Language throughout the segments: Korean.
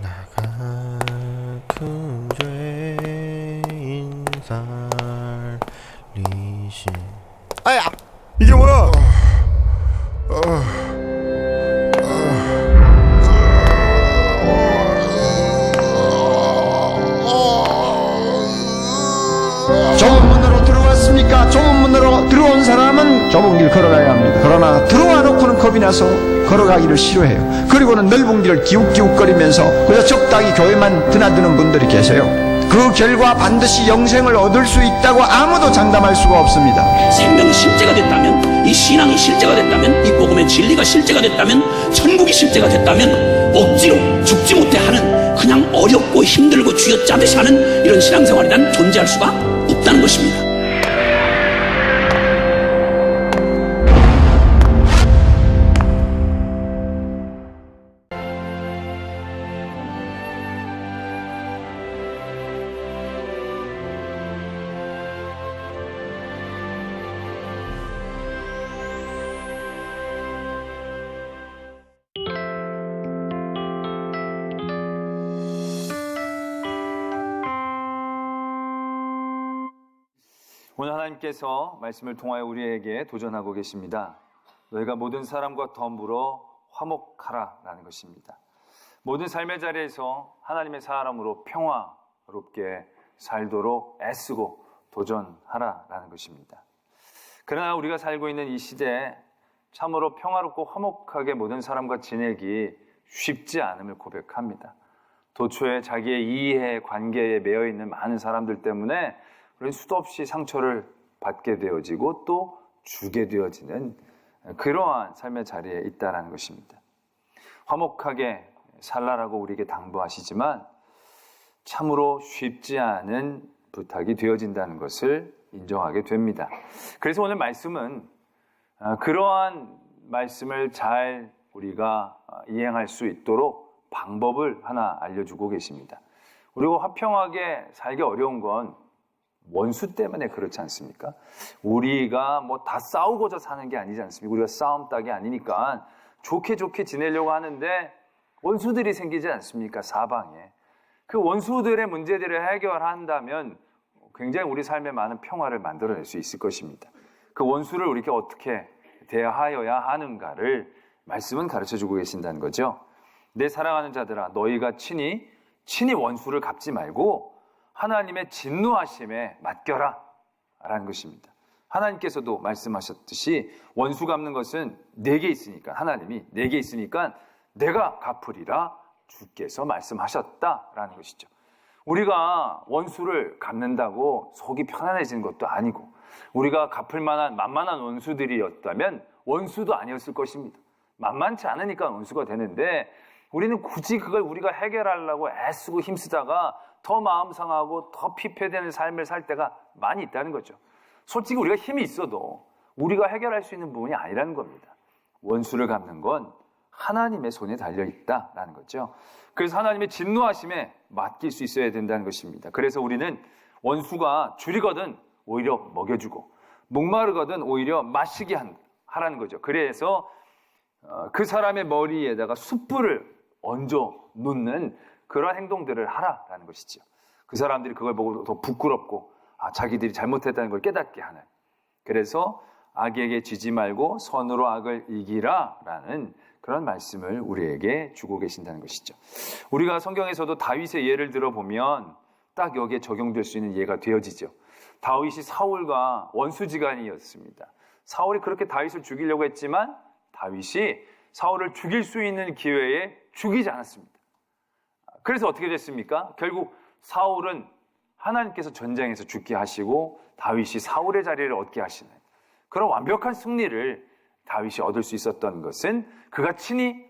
같은 죄인 살리신. 아야! 이게 뭐야? 좁은 문으로 들어왔습니까? 좁은 문으로 들어온 사람은 좁은 길 걸어가야 합니다. 그러나 들어와 놓고는 겁이 나서 걸어가기를 싫어해요. 그리고는 넓은 길을 기웃기웃거리면서 그래서 적당히 교회만 드나드는 분들이 계세요. 그 결과 반드시 영생을 얻을 수 있다고 아무도 장담할 수가 없습니다. 생명이 실제가 됐다면, 이 신앙이 실제가 됐다면, 이 복음의 진리가 실제가 됐다면, 천국이 실제가 됐다면 억지로 죽지 못해 하는, 그냥 어렵고 힘들고 쥐어짜듯이 하는 이런 신앙생활이란 존재할 수가 없다는 것입니다. 오늘 하나님께서 말씀을 통하여 우리에게 도전하고 계십니다. 너희가 모든 사람과 더불어 화목하라 라는 것입니다. 모든 삶의 자리에서 하나님의 사람으로 평화롭게 살도록 애쓰고 도전하라 라는 것입니다. 그러나 우리가 살고 있는 이 시대에 참으로 평화롭고 화목하게 모든 사람과 지내기 쉽지 않음을 고백합니다. 도처에 자기의 이해 관계에 매여 있는 많은 사람들 때문에 우리는 수도 없이 상처를 받게 되어지고 또 주게 되어지는 그러한 삶의 자리에 있다는 것입니다. 화목하게 살라라고 우리에게 당부하시지만 참으로 쉽지 않은 부탁이 되어진다는 것을 인정하게 됩니다. 그래서 오늘 말씀은 그러한 말씀을 잘 우리가 이행할 수 있도록 방법을 하나 알려주고 계십니다. 우리가 화평하게 살기 어려운 건 원수 때문에 그렇지 않습니까? 우리가 뭐 다 싸우고자 사는 게 아니지 않습니까? 우리가 싸움 딱이 아니니까 좋게 지내려고 하는데 원수들이 생기지 않습니까? 사방에. 그 원수들의 문제들을 해결한다면 굉장히 우리 삶에 많은 평화를 만들어낼 수 있을 것입니다. 그 원수를 우리가 어떻게 대하여야 하는가를 말씀은 가르쳐주고 계신다는 거죠. 내 사랑하는 자들아, 너희가 친히 원수를 갚지 말고 하나님의 진노하심에 맡겨라 라는 것입니다. 하나님께서도 말씀하셨듯이 원수 갚는 것은 내게 있으니까, 하나님이 내게 있으니까 내가 갚으리라 주께서 말씀하셨다라는 것이죠. 우리가 원수를 갚는다고 속이 편안해지는 것도 아니고, 우리가 갚을 만한 만만한 원수들이었다면 원수도 아니었을 것입니다. 만만치 않으니까 원수가 되는데, 우리는 굳이 그걸 우리가 해결하려고 애쓰고 힘쓰다가 더 마음 상하고 더 피폐되는 삶을 살 때가 많이 있다는 거죠. 솔직히 우리가 힘이 있어도 우리가 해결할 수 있는 부분이 아니라는 겁니다. 원수를 갚는 건 하나님의 손에 달려있다라는 거죠. 그래서 하나님의 진노하심에 맡길 수 있어야 된다는 것입니다. 그래서 우리는 원수가 줄이거든 오히려 먹여주고, 목마르거든 오히려 마시게 하라는 거죠. 그래서 그 사람의 머리에다가 숯불을 얹어 놓는 그런 행동들을 하라라는 것이죠. 그 사람들이 그걸 보고 더 부끄럽고 자기들이 잘못했다는 걸 깨닫게 하는. 그래서 악에게 지지 말고 선으로 악을 이기라라는 그런 말씀을 우리에게 주고 계신다는 것이죠. 우리가 성경에서도 다윗의 예를 들어보면 딱 여기에 적용될 수 있는 예가 되어지죠. 다윗이 사울과 원수지간이었습니다. 사울이 그렇게 다윗을 죽이려고 했지만 다윗이 사울을 죽일 수 있는 기회에 죽이지 않았습니다. 그래서 어떻게 됐습니까? 결국 사울은 하나님께서 전쟁에서 죽게 하시고 다윗이 사울의 자리를 얻게 하시는 그런 완벽한 승리를 다윗이 얻을 수 있었던 것은 그가 친히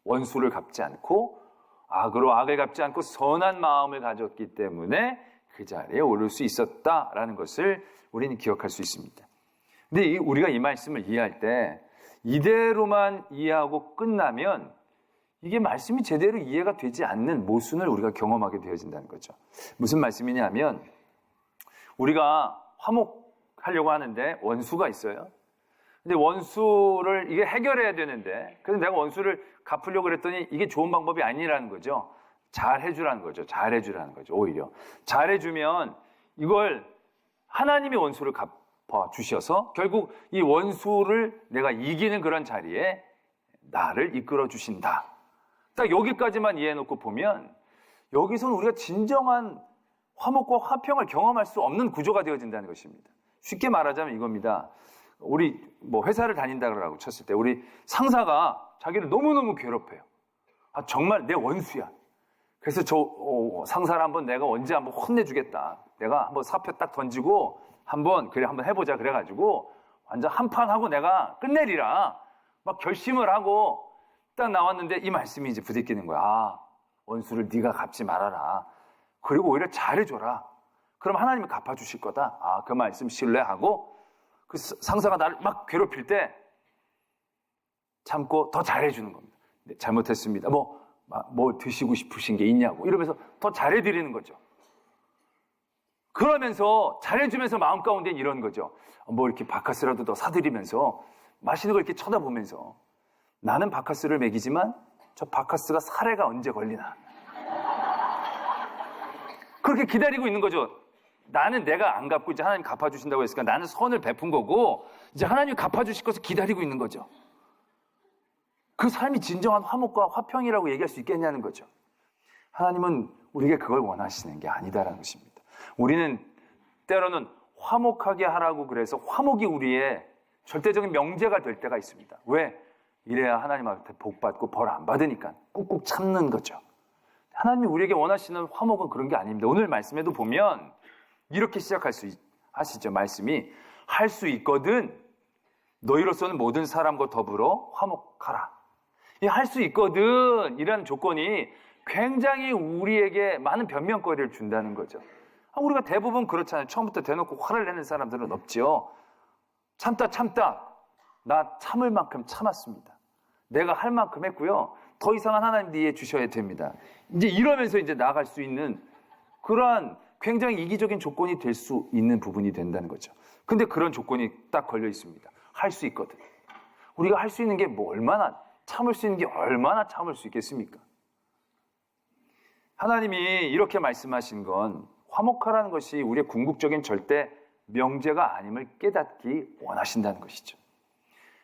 원수를 갚지 않고 악으로 악을 갚지 않고 선한 마음을 가졌기 때문에 그 자리에 오를 수 있었다라는 것을 우리는 기억할 수 있습니다. 근데 우리가 이 말씀을 이해할 때 이대로만 이해하고 끝나면 이게 말씀이 제대로 이해가 되지 않는 모순을 우리가 경험하게 되어진다는 거죠. 무슨 말씀이냐면 우리가 화목하려고 하는데 원수가 있어요. 근데 원수를 이게 해결해야 되는데 그래서 내가 원수를 갚으려고 그랬더니 이게 좋은 방법이 아니라는 거죠. 잘해주라는 거죠. 잘해주라는 거죠. 오히려 잘해주면 이걸 하나님이 원수를 갚아 주셔서 결국 이 원수를 내가 이기는 그런 자리에 나를 이끌어 주신다. 딱 여기까지만 이해해놓고 보면 여기서는 우리가 진정한 화목과 화평을 경험할 수 없는 구조가 되어진다는 것입니다. 쉽게 말하자면 이겁니다. 우리 뭐 회사를 다닌다고 쳤을 때 우리 상사가 자기를 너무너무 괴롭혀요. 아, 정말 내 원수야. 그래서 저 상사를 한번 내가 언제 한번 혼내주겠다. 내가 한번 사표 딱 던지고 한번 해보자 그래가지고 완전 한판 하고 내가 끝내리라. 막 결심을 하고 딱 나왔는데 이 말씀이 이제 부딪히는 거야. 아, 원수를 네가 갚지 말아라. 그리고 오히려 잘해줘라. 그럼 하나님이 갚아주실 거다. 아, 그 말씀 신뢰하고 그 상사가 나를 막 괴롭힐 때 참고 더 잘해주는 겁니다. 네, 잘못했습니다. 뭐 드시고 싶으신 게 있냐고 이러면서 더 잘해드리는 거죠. 그러면서 잘해주면서 마음 가운데는 이런 거죠. 뭐 이렇게 바카스라도 더 사드리면서 맛있는 걸 이렇게 쳐다보면서 나는 바카스를 먹이지만 저 바카스가 사례가 언제 걸리나 그렇게 기다리고 있는 거죠. 나는 내가 안 갚고 이제 하나님 갚아주신다고 했으니까 나는 선을 베푼 거고 이제 하나님이 갚아주실 것을 기다리고 있는 거죠. 그 삶이 진정한 화목과 화평이라고 얘기할 수 있겠냐는 거죠. 하나님은 우리에게 그걸 원하시는 게 아니다라는 것입니다. 우리는 때로는 화목하게 하라고 그래서 화목이 우리의 절대적인 명제가 될 때가 있습니다. 왜? 이래야 하나님한테 복 받고 벌 안 받으니까 꾹꾹 참는 거죠. 하나님이 우리에게 원하시는 화목은 그런 게 아닙니다. 오늘 말씀에도 보면 이렇게 하시죠. 말씀이 할 수 있거든 너희로서는 모든 사람과 더불어 화목하라. 이 할 수 있거든 이라는 조건이 굉장히 우리에게 많은 변명거리를 준다는 거죠. 우리가 대부분 그렇잖아요. 처음부터 대놓고 화를 내는 사람들은 없지요. 참다 나 참을 만큼 참았습니다. 내가 할 만큼 했고요. 더 이상은 하나님도 이해해 주셔야 됩니다. 이제 이러면서 이제 나아갈 수 있는 그러한 굉장히 이기적인 조건이 될 수 있는 부분이 된다는 거죠. 근데 그런 조건이 딱 걸려 있습니다. 할 수 있거든. 우리가 할 수 있는 게 뭐 얼마나 참을 수 있는 게 얼마나 참을 수 있겠습니까? 하나님이 이렇게 말씀하신 건 화목하라는 것이 우리의 궁극적인 절대 명제가 아님을 깨닫기 원하신다는 것이죠.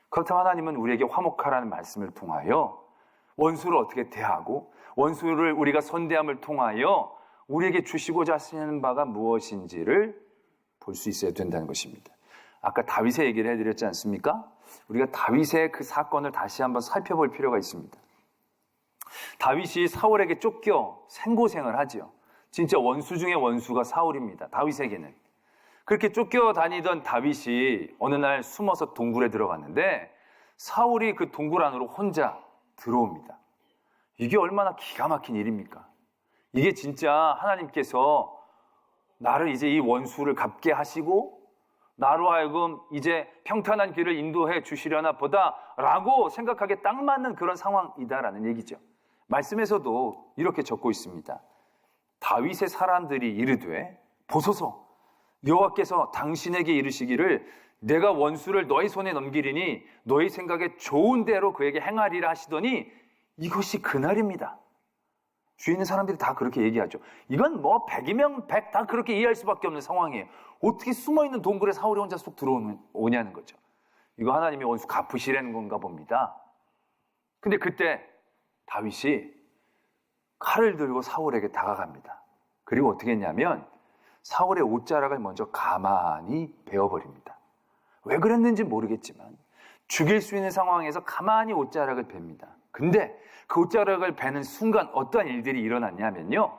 그렇다면 하나님은 우리에게 화목하라는 말씀을 통하여 원수를 어떻게 대하고 원수를 우리가 선대함을 통하여 우리에게 주시고자 하시는 바가 무엇인지를 볼 수 있어야 된다는 것입니다. 아까 다윗의 얘기를 해드렸지 않습니까? 우리가 다윗의 그 사건을 다시 한번 살펴볼 필요가 있습니다. 다윗이 사울에게 쫓겨 생고생을 하죠. 진짜 원수 중에 원수가 사울입니다. 다윗에게는. 그렇게 쫓겨다니던 다윗이 어느 날 숨어서 동굴에 들어갔는데 사울이 그 동굴 안으로 혼자 들어옵니다. 이게 얼마나 기가 막힌 일입니까? 이게 진짜 하나님께서 나를 이제 이 원수를 갚게 하시고 나로 하여금 이제 평탄한 길을 인도해 주시려나 보다라고 생각하기에 딱 맞는 그런 상황이다라는 얘기죠. 말씀에서도 이렇게 적고 있습니다. 다윗의 사람들이 이르되 보소서 여호와께서 당신에게 이르시기를 내가 원수를 너희 손에 넘기리니 너희 생각에 좋은 대로 그에게 행하리라 하시더니 이것이 그날입니다. 주위 있는 사람들이 다 그렇게 얘기하죠. 이건 뭐 100이면 100 다 그렇게 이해할 수밖에 없는 상황이에요. 어떻게 숨어있는 동굴에 사울이 혼자 쏙 들어오냐는 거죠. 이거 하나님이 원수 갚으시라는 건가 봅니다. 근데 그때 다윗이 칼을 들고 사울에게 다가갑니다. 그리고 어떻게 했냐면 사울의 옷자락을 먼저 가만히 베어버립니다. 왜 그랬는지 모르겠지만 죽일 수 있는 상황에서 가만히 옷자락을 베입니다. 근데 그 옷자락을 베는 순간 어떠한 일들이 일어났냐면요.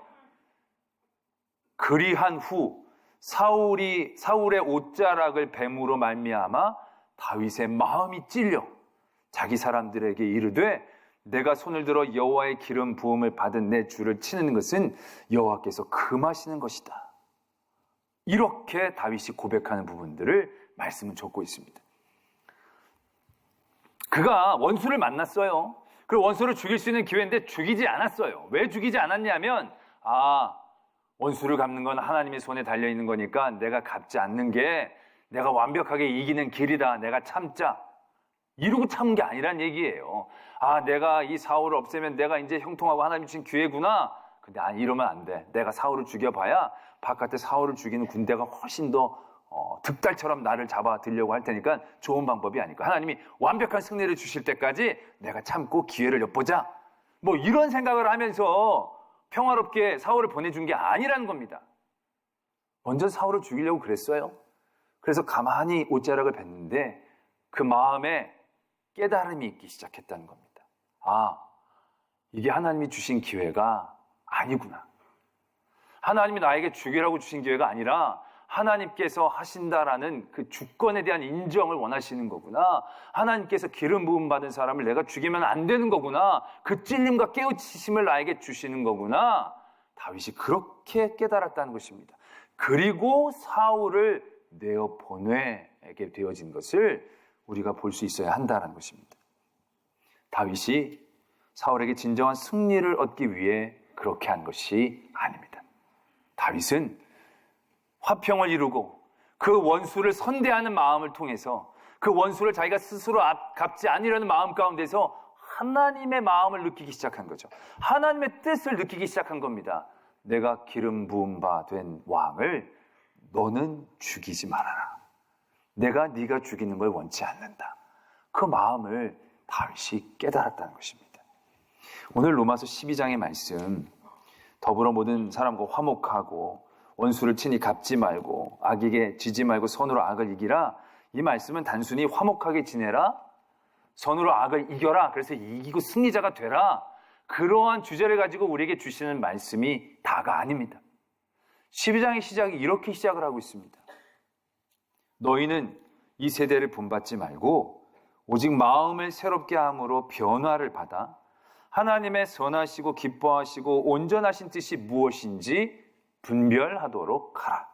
그리한 후 사울의 옷자락을 뱀으로 말미암아 다윗의 마음이 찔려 자기 사람들에게 이르되 내가 손을 들어 여호와의 기름 부음을 받은 내 주를 치는 것은 여호와께서 금하시는 것이다. 이렇게 다윗이 고백하는 부분들을 말씀은 적고 있습니다. 그가 원수를 만났어요. 그 원수를 죽일 수 있는 기회인데 죽이지 않았어요. 왜 죽이지 않았냐면 원수를 갚는 건 하나님의 손에 달려있는 거니까 내가 갚지 않는 게 내가 완벽하게 이기는 길이다. 내가 참자. 이러고 참은 게 아니란 얘기예요. 내가 이 사울을 없애면 내가 이제 형통하고 하나님 주신 기회구나. 근데 아니, 이러면 안 돼. 내가 사울을 죽여봐야 바깥에 사울을 죽이는 군대가 훨씬 더 득달처럼 나를 잡아들려고 할 테니까 좋은 방법이 아닐까. 하나님이 완벽한 승리를 주실 때까지 내가 참고 기회를 엿보자. 뭐 이런 생각을 하면서 평화롭게 사울을 보내준 게 아니라는 겁니다. 먼저 사울을 죽이려고 그랬어요. 그래서 가만히 옷자락을 뱉는데 그 마음에 깨달음이 있기 시작했다는 겁니다. 아, 이게 하나님이 주신 기회가 아니구나. 하나님이 나에게 죽이라고 주신 기회가 아니라 하나님께서 하신다라는 그 주권에 대한 인정을 원하시는 거구나. 하나님께서 기름 부음 받은 사람을 내가 죽이면 안 되는 거구나. 그 찔림과 깨우치심을 나에게 주시는 거구나. 다윗이 그렇게 깨달았다는 것입니다. 그리고 사울을 내어 보내게 되어진 것을 우리가 볼 수 있어야 한다는 것입니다. 다윗이 사울에게 진정한 승리를 얻기 위해 그렇게 한 것이 아닙니다. 다윗은 화평을 이루고 그 원수를 선대하는 마음을 통해서 그 원수를 자기가 스스로 갚지 않으려는 마음 가운데서 하나님의 마음을 느끼기 시작한 거죠. 하나님의 뜻을 느끼기 시작한 겁니다. 내가 기름 부음 바 된 왕을 너는 죽이지 말아라. 내가 네가 죽이는 걸 원치 않는다. 그 마음을 다윗이 깨달았다는 것입니다. 오늘 로마서 12장의 말씀, 더불어 모든 사람과 화목하고 원수를 친히 갚지 말고 악에게 지지 말고 선으로 악을 이기라. 이 말씀은 단순히 화목하게 지내라, 선으로 악을 이겨라, 그래서 이기고 승리자가 되라, 그러한 주제를 가지고 우리에게 주시는 말씀이 다가 아닙니다. 12장의 시작이 이렇게 시작을 하고 있습니다. 너희는 이 세대를 본받지 말고 오직 마음을 새롭게 함으로 변화를 받아 하나님의 선하시고 기뻐하시고 온전하신 뜻이 무엇인지 분별하도록 하라.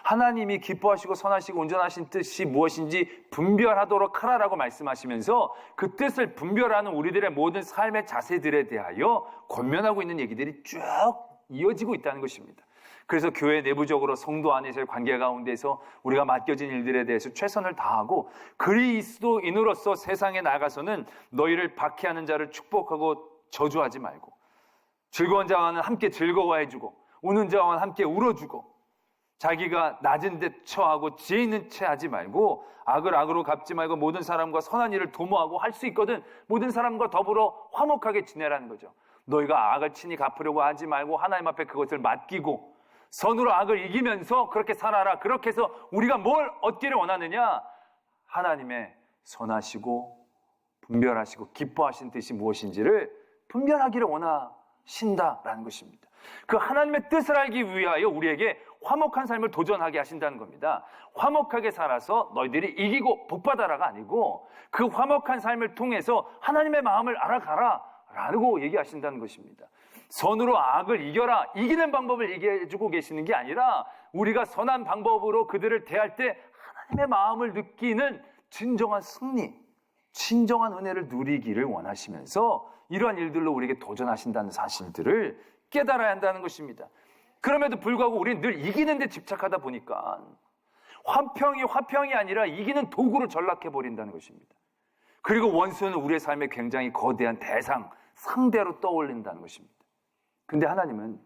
하나님이 기뻐하시고 선하시고 온전하신 뜻이 무엇인지 분별하도록 하라라고 말씀하시면서 그 뜻을 분별하는 우리들의 모든 삶의 자세들에 대하여 권면하고 있는 얘기들이 쭉 이어지고 있다는 것입니다. 그래서 교회 내부적으로 성도 안에서의 관계 가운데서 우리가 맡겨진 일들에 대해서 최선을 다하고 그리스도인으로서 세상에 나가서는 너희를 박해하는 자를 축복하고 저주하지 말고 즐거운 자와는 함께 즐거워해주고 우는 자와는 함께 울어주고 자기가 낮은 데 처하고 지혜 있는 채 하지 말고 악을 악으로 갚지 말고 모든 사람과 선한 일을 도모하고 할 수 있거든 모든 사람과 더불어 화목하게 지내라는 거죠. 너희가 악을 친히 갚으려고 하지 말고 하나님 앞에 그것을 맡기고 선으로 악을 이기면서 그렇게 살아라. 그렇게 해서 우리가 뭘 얻기를 원하느냐? 하나님의 선하시고 분별하시고 기뻐하신 뜻이 무엇인지를 분별하기를 원하신다라는 것입니다. 그 하나님의 뜻을 알기 위하여 우리에게 화목한 삶을 도전하게 하신다는 겁니다. 화목하게 살아서 너희들이 이기고 복받아라가 아니고 그 화목한 삶을 통해서 하나님의 마음을 알아가라 라고 얘기하신다는 것입니다. 선으로 악을 이겨라, 이기는 방법을 얘기해주고 계시는 게 아니라 우리가 선한 방법으로 그들을 대할 때 하나님의 마음을 느끼는 진정한 승리, 진정한 은혜를 누리기를 원하시면서 이러한 일들로 우리에게 도전하신다는 사실들을 깨달아야 한다는 것입니다. 그럼에도 불구하고 우리는 늘 이기는 데 집착하다 보니까 화평이 아니라 이기는 도구로 전락해버린다는 것입니다. 그리고 원수는 우리의 삶에 굉장히 거대한 대상, 상대로 떠올린다는 것입니다. 근데 하나님은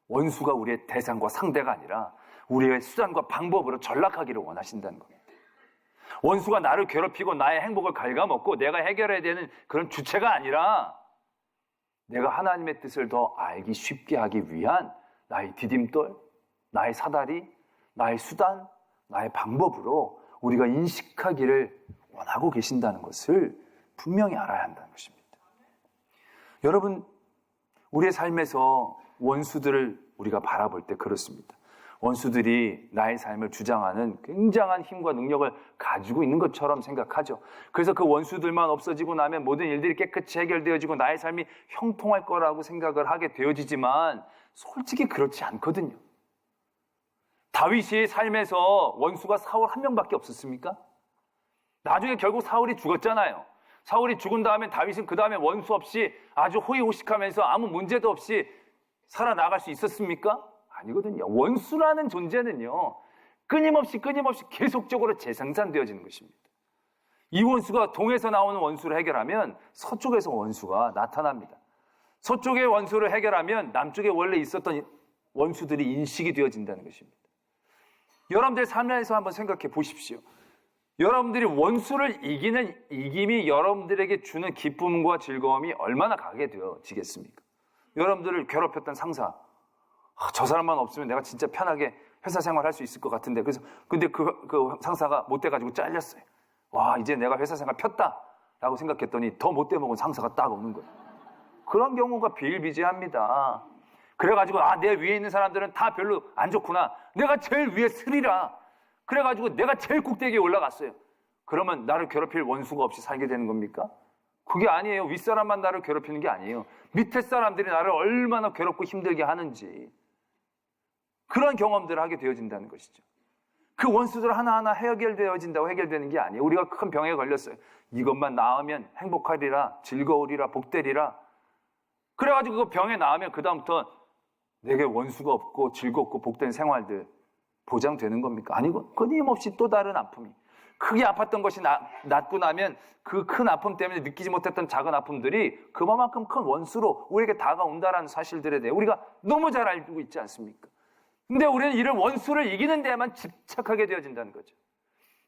원수가 우리의 대상과 상대가 아니라 우리의 수단과 방법으로 전락하기를 원하신다는 겁니다. 원수가 나를 괴롭히고 나의 행복을 갉아먹고 내가 해결해야 되는 그런 주체가 아니라 내가 하나님의 뜻을 더 알기 쉽게 하기 위한 나의 디딤돌, 나의 사다리, 나의 수단, 나의 방법으로 우리가 인식하기를 원하고 계신다는 것을 분명히 알아야 한다는 것입니다. 여러분, 우리의 삶에서 원수들을 우리가 바라볼 때 그렇습니다. 원수들이 나의 삶을 주장하는 굉장한 힘과 능력을 가지고 있는 것처럼 생각하죠. 그래서 그 원수들만 없어지고 나면 모든 일들이 깨끗이 해결되어지고 나의 삶이 형통할 거라고 생각을 하게 되어지지만 솔직히 그렇지 않거든요. 다윗의 삶에서 원수가 사울 한 명밖에 없었습니까? 나중에 결국 사울이 죽었잖아요. 사울이 죽은 다음에 다윗은 그 다음에 원수 없이 아주 호의호식하면서 아무 문제도 없이 살아나갈 수 있었습니까? 아니거든요. 원수라는 존재는요, 끊임없이 계속적으로 재생산되어지는 것입니다. 이 원수가 동에서 나오는 원수를 해결하면 서쪽에서 원수가 나타납니다. 서쪽의 원수를 해결하면 남쪽에 원래 있었던 원수들이 인식이 되어진다는 것입니다. 여러분들의 삶에서 한번 생각해 보십시오. 여러분들이 원수를 이기는 이김이 여러분들에게 주는 기쁨과 즐거움이 얼마나 가게 되어지겠습니까? 여러분들을 괴롭혔던 상사, 저 사람만 없으면 내가 진짜 편하게 회사 생활할 수 있을 것 같은데, 근데 그 상사가 못돼가지고 잘렸어요. 와, 이제 내가 회사 생활 폈다라고 생각했더니 더 못돼 먹은 상사가 딱 오는 거예요. 그런 경우가 비일비재합니다. 그래가지고 내 위에 있는 사람들은 다 별로 안 좋구나. 내가 제일 위에 쓰리라. 그래가지고 내가 제일 꼭대기에 올라갔어요. 그러면 나를 괴롭힐 원수가 없이 살게 되는 겁니까? 그게 아니에요. 윗사람만 나를 괴롭히는 게 아니에요. 밑에 사람들이 나를 얼마나 괴롭고 힘들게 하는지, 그런 경험들을 하게 되어진다는 것이죠. 그 원수들 하나하나 해결되어진다고 해결되는 게 아니에요. 우리가 큰 병에 걸렸어요. 이것만 나으면 행복하리라, 즐거우리라, 복되리라. 그래가지고 그 병에 나으면 그 다음부터 내게 원수가 없고 즐겁고 복된 생활들 보장되는 겁니까? 아니고 끊임없이 또 다른 아픔이, 크게 아팠던 것이 낫고 나면 그 큰 아픔 때문에 느끼지 못했던 작은 아픔들이 그만큼 큰 원수로 우리에게 다가온다라는 사실들에 대해 우리가 너무 잘 알고 있지 않습니까? 근데 우리는 이런 원수를 이기는 데에만 집착하게 되어진다는 거죠.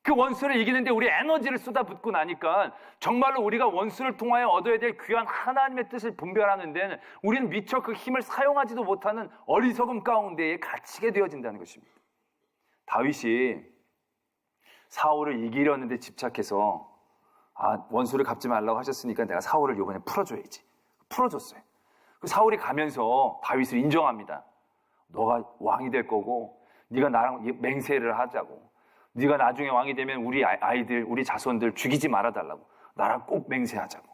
그 원수를 이기는데 우리 에너지를 쏟아붓고 나니까 정말로 우리가 원수를 통하여 얻어야 될 귀한 하나님의 뜻을 분별하는 데는 우리는 미처 그 힘을 사용하지도 못하는 어리석음 가운데에 갇히게 되어진다는 것입니다. 다윗이 사울을 이기려는데 집착해서 원수를 갚지 말라고 하셨으니까 내가 사울을 이번에 풀어줘야지. 풀어줬어요. 그 사울이 가면서 다윗을 인정합니다. 너가 왕이 될 거고 네가 나랑 맹세를 하자고. 네가 나중에 왕이 되면 우리 아이들, 우리 자손들 죽이지 말아달라고. 나랑 꼭 맹세하자고.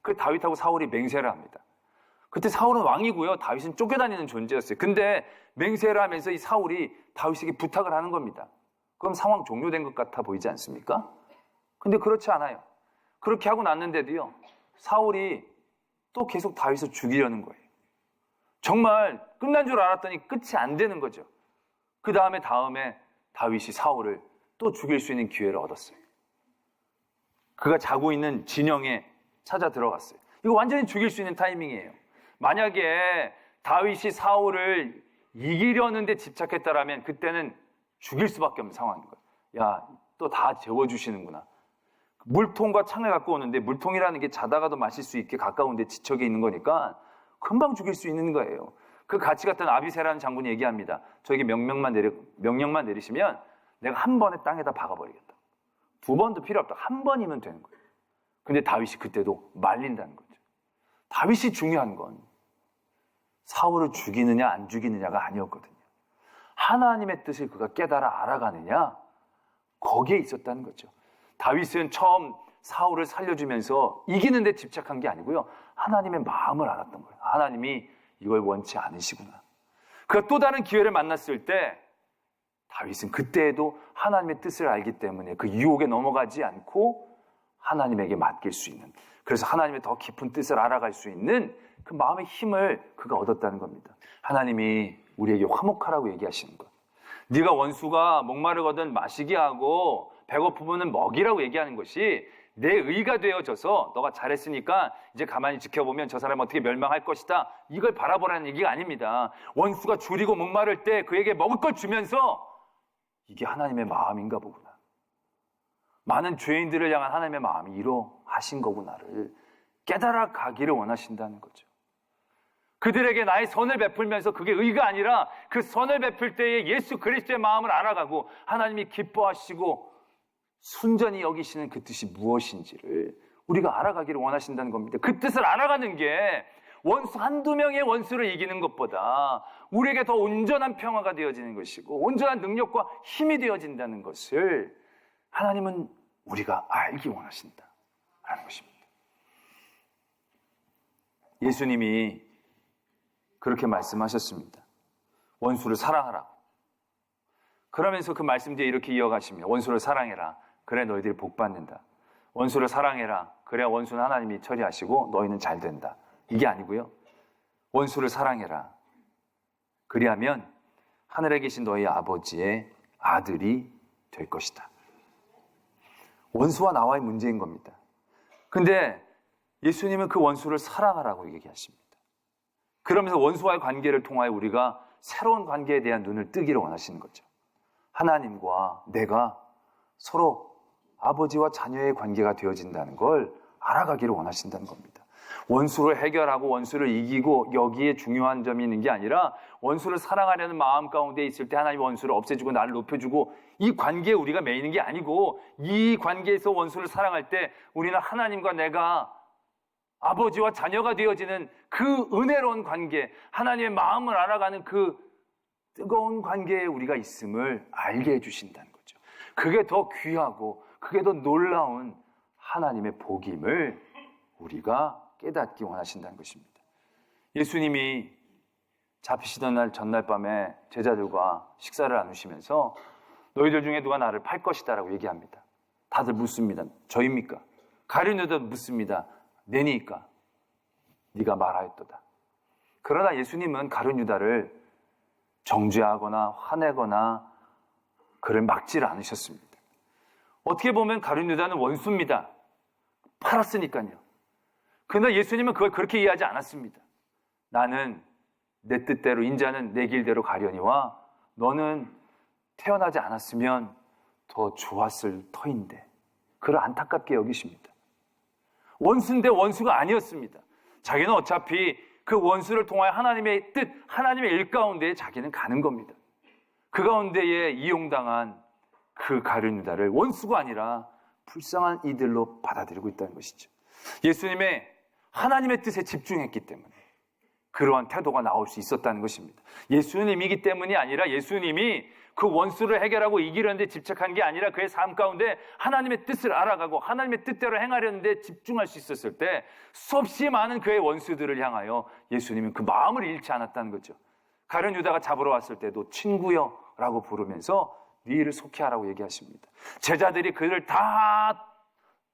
그 다윗하고 사울이 맹세를 합니다. 그때 사울은 왕이고요. 다윗은 쫓겨다니는 존재였어요. 근데 맹세를 하면서 이 사울이 다윗에게 부탁을 하는 겁니다. 그럼 상황 종료된 것 같아 보이지 않습니까? 근데 그렇지 않아요. 그렇게 하고 났는데도요, 사울이 또 계속 다윗을 죽이려는 거예요. 정말 끝난 줄 알았더니 끝이 안 되는 거죠. 그 다음에 다윗이 사울을 또 죽일 수 있는 기회를 얻었어요. 그가 자고 있는 진영에 찾아 들어갔어요. 이거 완전히 죽일 수 있는 타이밍이에요. 만약에 다윗이 사울을 이기려는데 집착했다라면 그때는 죽일 수밖에 없는 상황인 거예요. 야, 또 다 재워주시는구나. 물통과 창을 갖고 오는데 물통이라는 게 자다가도 마실 수 있게 가까운 데 지척에 있는 거니까 금방 죽일 수 있는 거예요. 그 같이 갔던 아비새라는 장군이 얘기합니다. 저에게 명령만 내리시면 내가 한 번에 땅에다 박아버리겠다. 두 번도 필요 없다. 한 번이면 되는 거예요. 근데 다윗이 그때도 말린다는 거죠. 다윗이 중요한 건 사울을 죽이느냐 안 죽이느냐가 아니었거든요. 하나님의 뜻을 그가 깨달아 알아가느냐, 거기에 있었다는 거죠. 다윗은 처음 사울을 살려주면서 이기는 데 집착한 게 아니고요, 하나님의 마음을 알았던 거예요. 하나님이 이걸 원치 않으시구나. 그가 또 다른 기회를 만났을 때 다윗은 그때에도 하나님의 뜻을 알기 때문에 그 유혹에 넘어가지 않고 하나님에게 맡길 수 있는, 그래서 하나님의 더 깊은 뜻을 알아갈 수 있는 그 마음의 힘을 그가 얻었다는 겁니다. 하나님이 우리에게 화목하라고 얘기하시는 것, 네가 원수가 목마르거든 마시게 하고 배고프면 먹이라고 얘기하는 것이 내 의가 되어져서 너가 잘했으니까 이제 가만히 지켜보면 저 사람 어떻게 멸망할 것이다, 이걸 바라보라는 얘기가 아닙니다. 원수가 줄이고 목마를 때 그에게 먹을 걸 주면서 이게 하나님의 마음인가 보구나, 많은 죄인들을 향한 하나님의 마음이 이러하신 거구나를 깨달아 가기를 원하신다는 거죠. 그들에게 나의 선을 베풀면서 그게 의가 아니라 그 선을 베풀 때에 예수 그리스도의 마음을 알아가고 하나님이 기뻐하시고 순전히 여기시는 그 뜻이 무엇인지를 우리가 알아가기를 원하신다는 겁니다. 그 뜻을 알아가는 게 원수 한두 명의 원수를 이기는 것보다 우리에게 더 온전한 평화가 되어지는 것이고 온전한 능력과 힘이 되어진다는 것을 하나님은 우리가 알기 원하신다라는 것입니다. 예수님이 그렇게 말씀하셨습니다. 원수를 사랑하라. 그러면서 그 말씀 뒤에 이렇게 이어가십니다. 원수를 사랑해라. 그래 너희들이 복 받는다. 원수를 사랑해라. 그래야 원수는 하나님이 처리하시고 너희는 잘 된다. 이게 아니고요. 원수를 사랑해라. 그리하면 하늘에 계신 너희 아버지의 아들이 될 것이다. 원수와 나와의 문제인 겁니다. 근데 예수님은 그 원수를 사랑하라고 얘기하십니다. 그러면서 원수와의 관계를 통하여 우리가 새로운 관계에 대한 눈을 뜨기를 원하시는 거죠. 하나님과 내가 서로 아버지와 자녀의 관계가 되어진다는 걸 알아가기를 원하신다는 겁니다. 원수를 해결하고 원수를 이기고 여기에 중요한 점이 있는 게 아니라 원수를 사랑하려는 마음 가운데 있을 때 하나님 원수를 없애주고 나를 높여주고 이 관계에 우리가 매이는 게 아니고 이 관계에서 원수를 사랑할 때 우리는 하나님과 내가 아버지와 자녀가 되어지는 그 은혜로운 관계, 하나님의 마음을 알아가는 그 뜨거운 관계에 우리가 있음을 알게 해주신다는 거죠. 그게 더 귀하고 그게 더 놀라운 하나님의 복임을 우리가 깨닫기 원하신다는 것입니다. 예수님이 잡히시던 날 전날 밤에 제자들과 식사를 나누시면서 너희들 중에 누가 나를 팔 것이다 라고 얘기합니다. 다들 묻습니다. 저입니까? 가룟 유다도 묻습니다. 내니까? 네가 말하였도다. 그러나 예수님은 가룟 유다를 정죄하거나 화내거나 그를 막지를 않으셨습니다. 어떻게 보면 가룟 유다는 원수입니다. 팔았으니까요. 그러나 예수님은 그걸 그렇게 이해하지 않았습니다. 나는 내 뜻대로 인자는 내 길대로 가려니와 너는 태어나지 않았으면 더 좋았을 터인데 그를 안타깝게 여기십니다. 원수인데 원수가 아니었습니다. 자기는 어차피 그 원수를 통하여 하나님의 뜻, 하나님의 일 가운데에 자기는 가는 겁니다. 그 가운데에 이용당한 그 가룟 유다를 원수가 아니라 불쌍한 이들로 받아들이고 있다는 것이죠. 예수님의 하나님의 뜻에 집중했기 때문에 그러한 태도가 나올 수 있었다는 것입니다. 예수님이기 때문이 아니라 예수님이 그 원수를 해결하고 이기려는데 집착한 게 아니라 그의 삶 가운데 하나님의 뜻을 알아가고 하나님의 뜻대로 행하려는데 집중할 수 있었을 때 수없이 많은 그의 원수들을 향하여 예수님은 그 마음을 잃지 않았다는 거죠. 가룟 유다가 잡으러 왔을 때도 친구여 라고 부르면서 네 일을 속히하라고 얘기하십니다. 제자들이 그를 다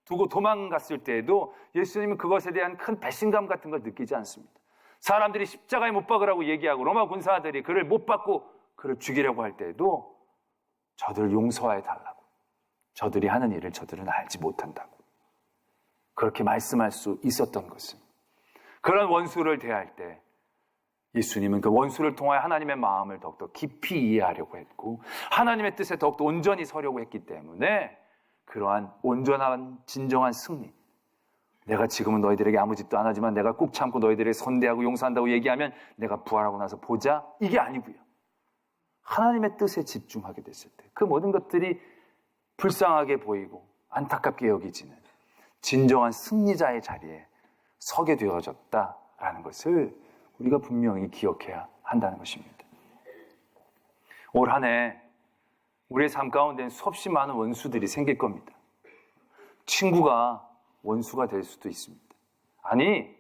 두고 도망갔을 때에도 예수님은 그것에 대한 큰 배신감 같은 걸 느끼지 않습니다. 사람들이 십자가에 못 박으라고 얘기하고 로마 군사들이 그를 못 박고 그를 죽이려고 할 때에도 저들을 용서해 달라고, 저들이 하는 일을 저들은 알지 못한다고 그렇게 말씀할 수 있었던 것은 그런 원수를 대할 때 예수님은 그 원수를 통하여 하나님의 마음을 더욱더 깊이 이해하려고 했고 하나님의 뜻에 더욱더 온전히 서려고 했기 때문에 그러한 온전한 진정한 승리, 내가 지금은 너희들에게 아무 짓도 안 하지만 내가 꾹 참고 너희들에게 선대하고 용서한다고 얘기하면 내가 부활하고 나서 보자, 이게 아니고요. 하나님의 뜻에 집중하게 됐을 때 그 모든 것들이 불쌍하게 보이고 안타깝게 여기지는 진정한 승리자의 자리에 서게 되어졌다라는 것을 우리가 분명히 기억해야 한다는 것입니다. 올 한 해 우리의 삶 가운데는 수없이 많은 원수들이 생길 겁니다. 친구가 원수가 될 수도 있습니다. 아니,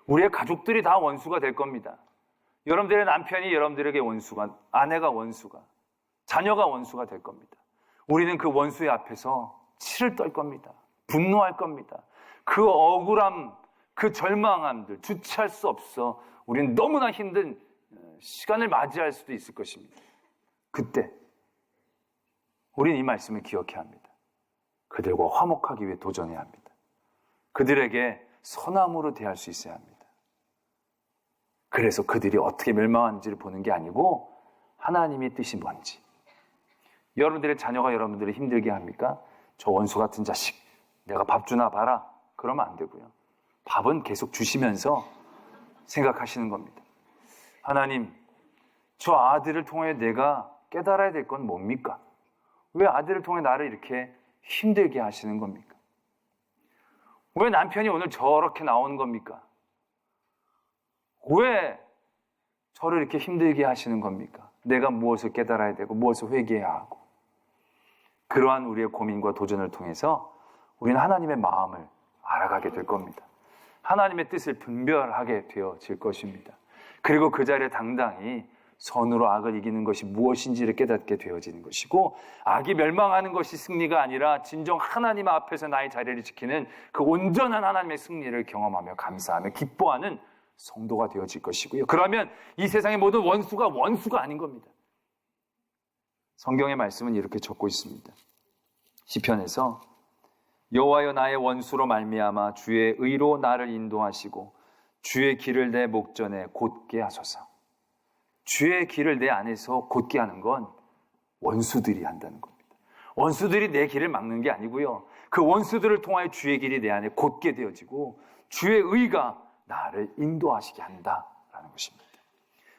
우리의 가족들이 다 원수가 될 겁니다. 여러분들의 남편이 여러분들에게 원수가, 아내가 원수가, 자녀가 원수가 될 겁니다. 우리는 그 원수의 앞에서 치를 떨 겁니다. 분노할 겁니다. 그 억울함, 그 절망함들 주체할 수 없어 우리는 너무나 힘든 시간을 맞이할 수도 있을 것입니다. 그때 우리는 이 말씀을 기억해야 합니다. 그들과 화목하기 위해 도전해야 합니다. 그들에게 선함으로 대할 수 있어야 합니다. 그래서 그들이 어떻게 멸망하는지를 보는 게 아니고 하나님의 뜻이 뭔지. 여러분들의 자녀가 여러분들을 힘들게 합니까? 저 원수 같은 자식, 내가 밥 주나 봐라. 그러면 안 되고요. 밥은 계속 주시면서 생각하시는 겁니다. 하나님, 저 아들을 통해 내가 깨달아야 될 건 뭡니까? 왜 아들을 통해 나를 이렇게 힘들게 하시는 겁니까? 왜 남편이 오늘 저렇게 나오는 겁니까? 왜 저를 이렇게 힘들게 하시는 겁니까? 내가 무엇을 깨달아야 되고 무엇을 회개해야 하고. 그러한 우리의 고민과 도전을 통해서 우리는 하나님의 마음을 알아가게 될 겁니다. 하나님의 뜻을 분별하게 되어질 것입니다. 그리고 그 자리에 당당히 선으로 악을 이기는 것이 무엇인지를 깨닫게 되어지는 것이고, 악이 멸망하는 것이 승리가 아니라 진정 하나님 앞에서 나의 자리를 지키는 그 온전한 하나님의 승리를 경험하며 감사하며 기뻐하는 성도가 되어질 것이고요. 그러면 이 세상의 모든 원수가 원수가 아닌 겁니다. 성경의 말씀은 이렇게 적고 있습니다. 시편에서 여호와여 나의 원수로 말미암아 주의 의로 나를 인도하시고 주의 길을 내 목전에 곧게 하소서. 주의 길을 내 안에서 곧게 하는 건 원수들이 한다는 겁니다. 원수들이 내 길을 막는 게 아니고요. 그 원수들을 통하여 주의 길이 내 안에 곧게 되어지고 주의 의가 나를 인도하시게 한다라는 것입니다.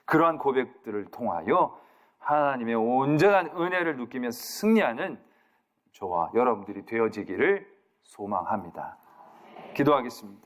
그러한 고백들을 통하여 하나님의 온전한 은혜를 느끼며 승리하는 저와 여러분들이 되어지기를 소망합니다. 기도하겠습니다.